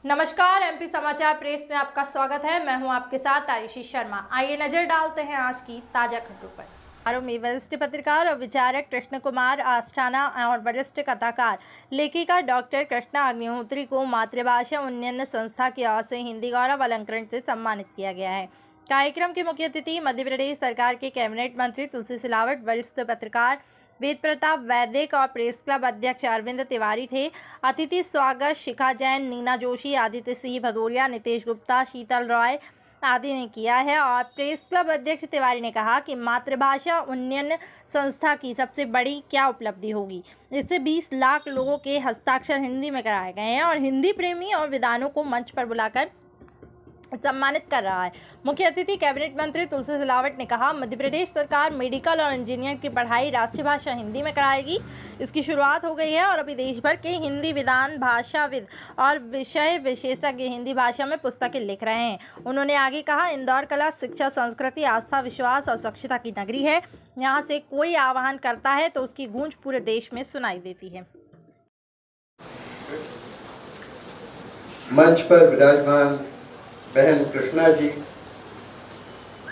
नमस्कार, एमपी समाचार प्रेस में आपका स्वागत है। मैं हूं आपके साथ आयुषी शर्मा। आइए नजर डालते हैं आज की ताजा खबरों पर। समारोह में वरिष्ठ पत्रकार और विचारक कृष्ण कुमार आस्थाना और वरिष्ठ कथाकार लेखिका डॉक्टर कृष्णा अग्निहोत्री को मातृभाषा उन्नयन संस्था की ओर से हिंदी गौरव अलंकरण से सम्मानित किया गया है। कार्यक्रम के मुख्य अतिथि मध्य प्रदेश सरकार के कैबिनेट मंत्री तुलसी सिलावट, वरिष्ठ पत्रकार वेद प्रताप वैदिक और प्रेस क्लब अध्यक्ष अरविंद तिवारी थे। अतिथि स्वागत शिखा जैन, नीना जोशी, आदित्य सिंह भदौरिया, नितेश गुप्ता, शीतल रॉय आदि ने किया है। और प्रेस क्लब अध्यक्ष तिवारी ने कहा कि मातृभाषा उन्नयन संस्था की सबसे बड़ी क्या उपलब्धि होगी। इससे 20 लाख लोगों के हस्ताक्षर हिंदी में कराए गए हैं और हिंदी प्रेमी और विद्वानों को मंच पर बुलाकर सम्मानित कर रहा है। मुख्य अतिथि कैबिनेट मंत्री तुलसी सिलावट ने कहा, मध्य प्रदेश सरकार मेडिकल और इंजीनियर की पढ़ाई राष्ट्रीय भाषा हिंदी में कराएगी। इसकी शुरुआत हो गई है और अभी देश भर के हिंदी विद्वान, भाषाविद और विषय विशेषज्ञ हिंदी भाषा में पुस्तकें लिख रहे हैं। उन्होंने आगे कहा, इंदौर कला, शिक्षा, संस्कृति, आस्था, विश्वास और स्वच्छता की नगरी है। यहाँ से कोई आह्वान करता है तो उसकी गूंज पूरे देश में सुनाई देती है। मंच पर विराजमान बहन कृष्णा जी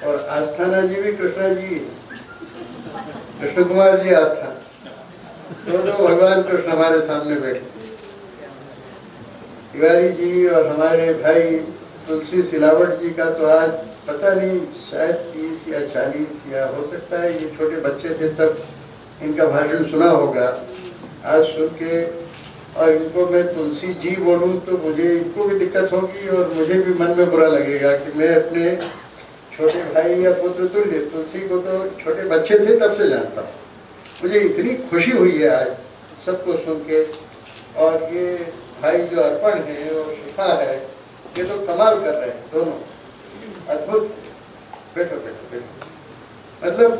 और आस्थाना जी भी कृष्णा जी, कृष्ण कुमार जी आस्थाना, दोनों भगवान कृष्ण हमारे सामने बैठे। तिवारी जी और हमारे भाई तुलसी सिलावट जी का तो आज पता नहीं, शायद 30 या 40 या हो सकता है ये छोटे बच्चे थे तब इनका भाषण सुना होगा। आज सुन के और इनको मैं तुलसी जी बोलूं तो मुझे इनको भी दिक्कत होगी और मुझे भी मन में बुरा लगेगा कि मैं अपने छोटे भाई या पुत्र तुल्य तुलसी को तो छोटे बच्चे थे तब से जानता हूँ। मुझे इतनी खुशी हुई है आज सबको सुन के। और ये भाई जो अर्पण है और शिखा है, ये तो कमाल कर रहे हैं, दोनों अद्भुत। बैठो बैठो बैठो। मतलब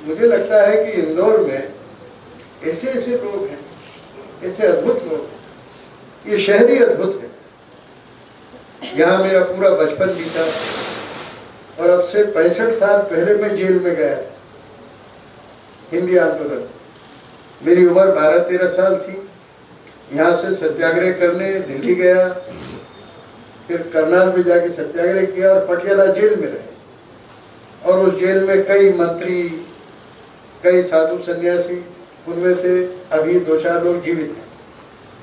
मुझे लगता है कि इंदौर में ऐसे ऐसे लोग हैं, ऐसे अद्भुत लोग। ये शहर ही अद्भुत है। यहाँ मेरा पूरा बचपन बीता और अब से 65 साल पहले मैं जेल में गया हिंदी आंदोलन। मेरी उम्र 12-13 साल थी। यहाँ से सत्याग्रह करने दिल्ली गया, फिर करनाल में जाके सत्याग्रह किया और पटियाला जेल में रहे। और उस जेल में कई मंत्री, कई साधु सन्यासी, उनमें से अभी 2-4 लोग जीवित हैं,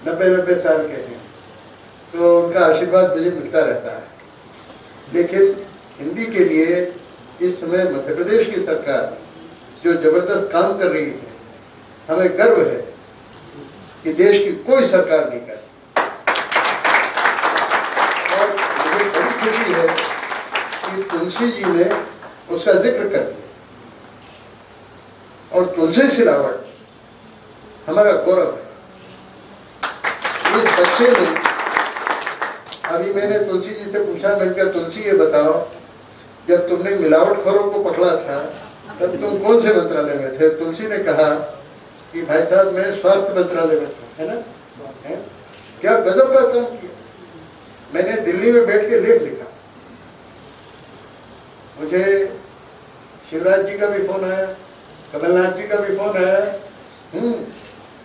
90-90 साल के हैं, तो उनका आशीर्वाद मुझे मिलता रहता है। लेकिन हिंदी के लिए इस समय मध्य प्रदेश की सरकार जो जबरदस्त काम कर रही है, हमें गर्व है कि देश की कोई सरकार नहीं कर। और मुझे बड़ी खुशी है कि तुलसी जी ने उसका जिक्र कर दिया। और तुलसी सिलावट हमारा गौरव है। इस बच्चे ने, अभी मैंने तुलसी जी से पूछा, मैंने कहा तुलसी ये बताओ, जब तुमने मिलावटखोरों को पकड़ा था तब तुम कौन से मंत्रालय में थे? तुलसी ने कहा कि भाई साहब मैं स्वास्थ्य मंत्रालय में था, है ना? है? क्या गजब का काम किया। मैंने दिल्ली में बैठ के लेख लिखा। मुझे शिवराज जी का भी फोन आया, कमलनाथ जी का भी फोन आया।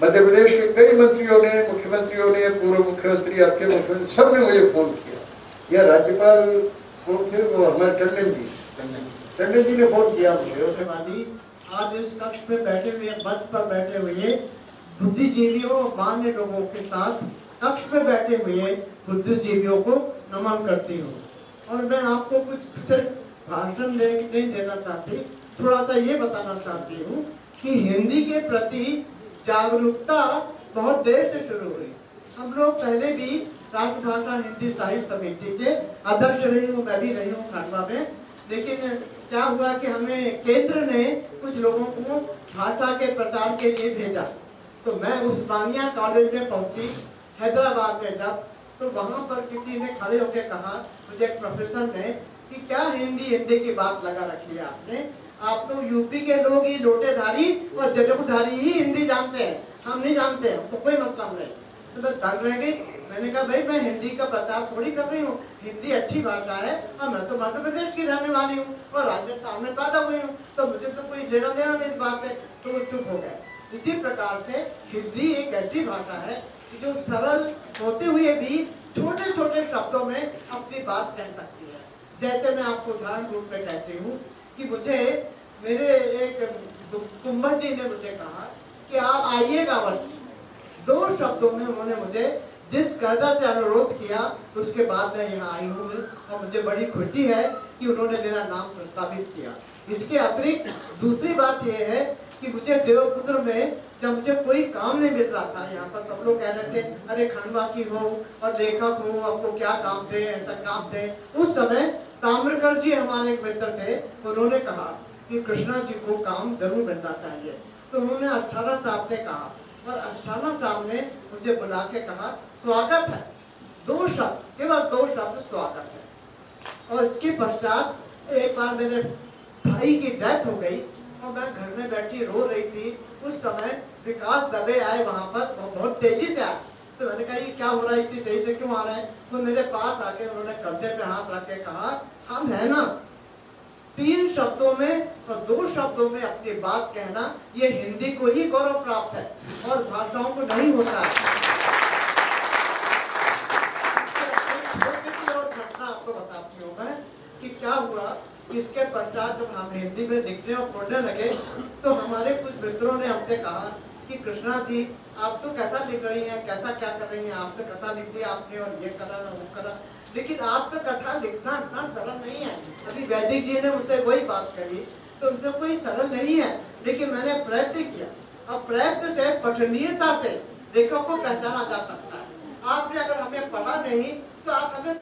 मध्य प्रदेश के कई मंत्रियों ने, मुख्यमंत्रियों ने, पूर्व मुख्यमंत्री, आपके मुख्यमंत्री, सब ने मुझे फोन किया। यह राज्यपाल कौन थे? वो हमारे टंडन जी ने फोन किया मुझे। आज इस कक्ष में बैठे हुए, मंच पर बैठे हुए बुद्धिजीवियों और मान्य लोगों के साथ कक्ष में बैठे हुए बुद्धिजीवियों को नमन करती हूँ। और मैं आपको कुछ सिर्फ भाषण नहीं देना चाहती, थोड़ा सा ये बताना चाहती हूँ कि हिंदी के प्रति जागरूकता बहुत देर से शुरू हुई। हम लोग पहले भी राष्ट्रभाषा हिंदी साहित्य समिति के अध्यक्ष रही हूँ, मैं भी रही हूँ खंडवा में। लेकिन क्या हुआ कि हमें केंद्र ने कुछ लोगों को भाषा के प्रचार के लिए भेजा। तो मैं उस्मानिया कॉलेज में पहुंची हैदराबाद में जब, तो वहां पर किसी ने खड़े होकर कहा, मुझे एक प्रोफेसर ने, कि क्या हिंदी की बात लगा रखी है आपने? आप तो यूपी के लोग ही लोटेधारी और जटाधारी ही हिंदी जानते हैं, हम नहीं जानते हैं, तो कोई मतलब नहीं। तो मैं दंग रह गई। मैंने कहा भाई मैं हिंदी का प्रचार थोड़ी कर रही हूँ, हिंदी अच्छी भाषा है और मैं तो मध्य प्रदेश की रहने वाली हूँ और राजस्थान में पैदा हुई हूँ, तो मुझे तो कोई लेना देना नहीं इस बात से। तो वो चुप हो गए। इसी प्रकार से हिंदी एक ऐसी भाषा है जो सरल होते हुए भी छोटे छोटे बात कह सकती है। जैसे मैं आपको उदाहरण रूप में कहती हूँ कि मुझे मेरे एक कुंभन जी ने मुझे कहा कि आप आइएगा वर्ष। 2 शब्दों में उन्होंने मुझे जिस कायदा से अनुरोध किया उसके बाद मैं यहाँ आई हूँ और मुझे बड़ी खुशी है कि उन्होंने मेरा नाम प्रस्तावित किया। इसके अतिरिक्त दूसरी बात यह है कि मुझे देवपुत्र में जब मुझे कोई काम नहीं मिल रहा था, यहाँ पर सब लोग कह रहे थे अरे खंडवा की हो और लेखक हो, आपको क्या काम थे, ऐसा काम थे। उस समय ताम्रकर जी हमारे एक मित्र थे, उन्होंने कहा कि कृष्णा जी को काम जरूर मिलना चाहिए। तो उन्होंने अस्थाना साहब से कहा और अस्थाना साहब ने मुझे बुला के कहा स्वागत है। 2 शब्द, केवल 2 शब्द स्वागत है। और इसके पश्चात एक बार मेरे भाई की डेथ हो गई और मैं घर में बैठी रो रही थी। उस समय विकास दबे आए वहां पर, बहुत तेजी से आए। तो मैंने कहा ये क्या हो रहा है, इतनी तेजी से क्यों आ रहा है? तो मेरे पास आके उन्होंने कंधे पे हाथ रख के कहा हम है ना, 3 शब्दों में और 2 शब्दों में अपनी बात कहना ये हिंदी को ही गौरव प्राप्त है और भाषाओं को नहीं होता है। और घटना आपको बताती हूँ मैं कि क्या हुआ। इसके पश्चात जब हम हिंदी में लिखने और पढ़ने लगे तो हमारे कुछ मित्रों ने हमसे कहा कि कृष्णा जी आप तो कैसा लिख रही हैं, कैसा क्या कर रही हैं, आपने कथा लिख दी आपने और ये करा ना वो करा, लेकिन आपका कथा लिखना इतना सरल नहीं है। अभी वैदिक जी ने मुझसे वही बात कही, तो उनसे कोई सरल नहीं है, लेकिन मैंने प्रयत्न किया। अब प्रयत्न से पठनीयता से लेखक को पहचाना जा सकता है। आपने अगर हमें पढ़ा नहीं तो आप हमें